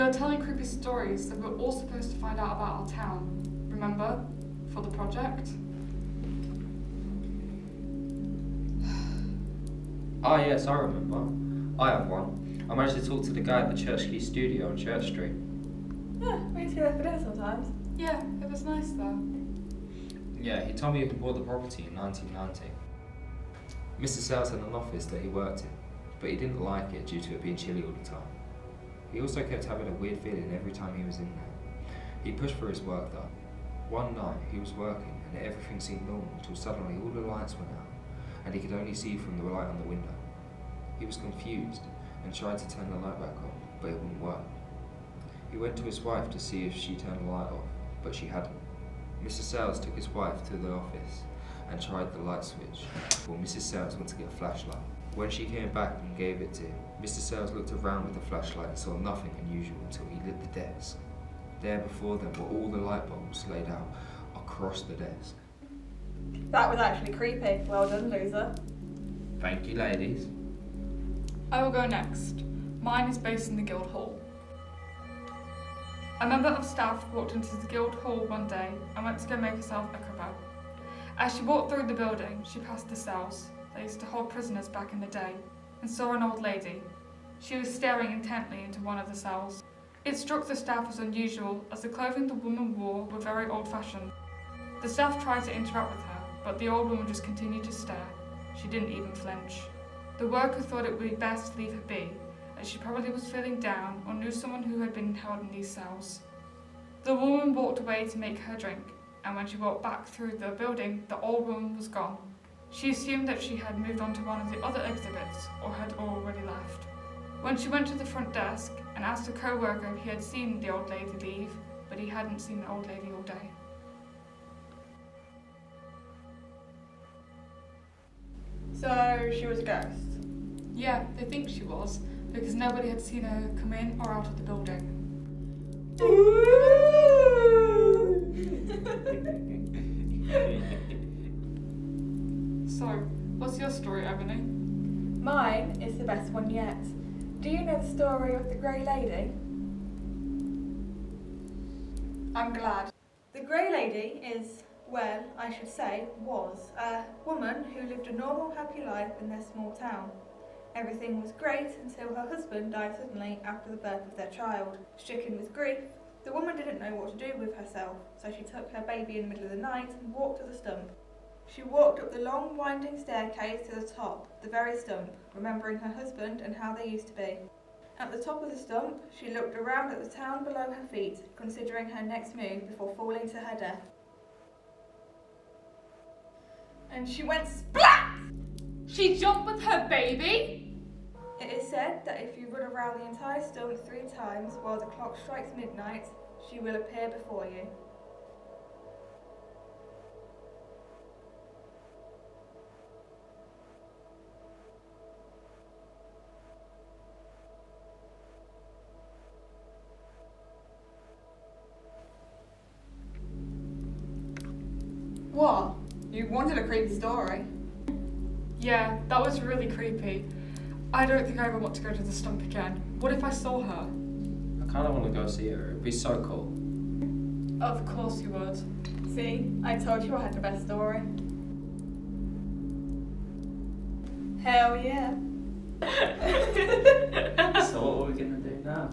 were telling creepy stories that we were all supposed to find out about our town. Remember? For the project? Ah, yes, I remember. I have one. I managed to talk to the guy at the Church Key studio on Church Street. Yeah, we used to go there for dinner sometimes. Yeah, it was nice though. Yeah, he told me he bought the property in 1990. Mr. Sales had an office that he worked in, but he didn't like it due to it being chilly all the time. He also kept having a weird feeling every time he was in there. He pushed for his work though. One night he was working and everything seemed normal until suddenly all the lights went out and he could only see from the light on the window. He was confused and tried to turn the light back on, but it wouldn't work. He went to his wife to see if she turned the light off, but she hadn't. Mr. Sales took his wife to the office and tried the light switch, while Mrs. Sales went to get a flashlight. When she came back and gave it to him, Mr. Sales looked around with the flashlight and saw nothing unusual until he lit the desk. There before them were all the light bulbs laid out across the desk. That was actually creepy. Well done, loser. Thank you, ladies. I will go next. Mine is based in the Guild Hall. A member of staff walked into the Guild Hall one day and went to go make herself a cuppa. As she walked through the building, she passed the cells they used to hold prisoners back in the day and saw an old lady. She was staring intently into one of the cells. It struck the staff as unusual, as the clothing the woman wore were very old-fashioned. The staff tried to interact with her, but the old woman just continued to stare. She didn't even flinch. The worker thought it would be best to leave her be, as she probably was feeling down or knew someone who had been held in these cells. The woman walked away to make her drink, and when she walked back through the building, the old woman was gone. She assumed that she had moved on to one of the other exhibits or had already left. When she went to the front desk and asked a co-worker if he had seen the old lady leave, but he hadn't seen the old lady all day. So, she was a ghost. Yeah, they think she was, because nobody had seen her come in or out of the building. So, what's your story, Ebony? Mine is the best one yet. Do you know the story of the Grey Lady? I'm glad. The Grey Lady is, well, I should say, was a woman who lived a normal, happy life in their small town. Everything was great until her husband died suddenly after the birth of their child. Stricken with grief, the woman didn't know what to do with herself, so she took her baby in the middle of the night and walked to the stump. She walked up the long, winding staircase to the top, the very stump, remembering her husband and how they used to be. At the top of the stump, she looked around at the town below her feet, considering her next move before falling to her death. And she went splat! She jumped with her baby? It is said that if you run around the entire stump 3 times while the clock strikes midnight, she will appear before you. What? You wanted a creepy story? Yeah, that was really creepy. I don't think I ever want to go to the stump again. What if I saw her? I kind of want to go see her. It'd be so cool. Of course you would. See, I told you I had the best story. Hell yeah. So what are we going to do now?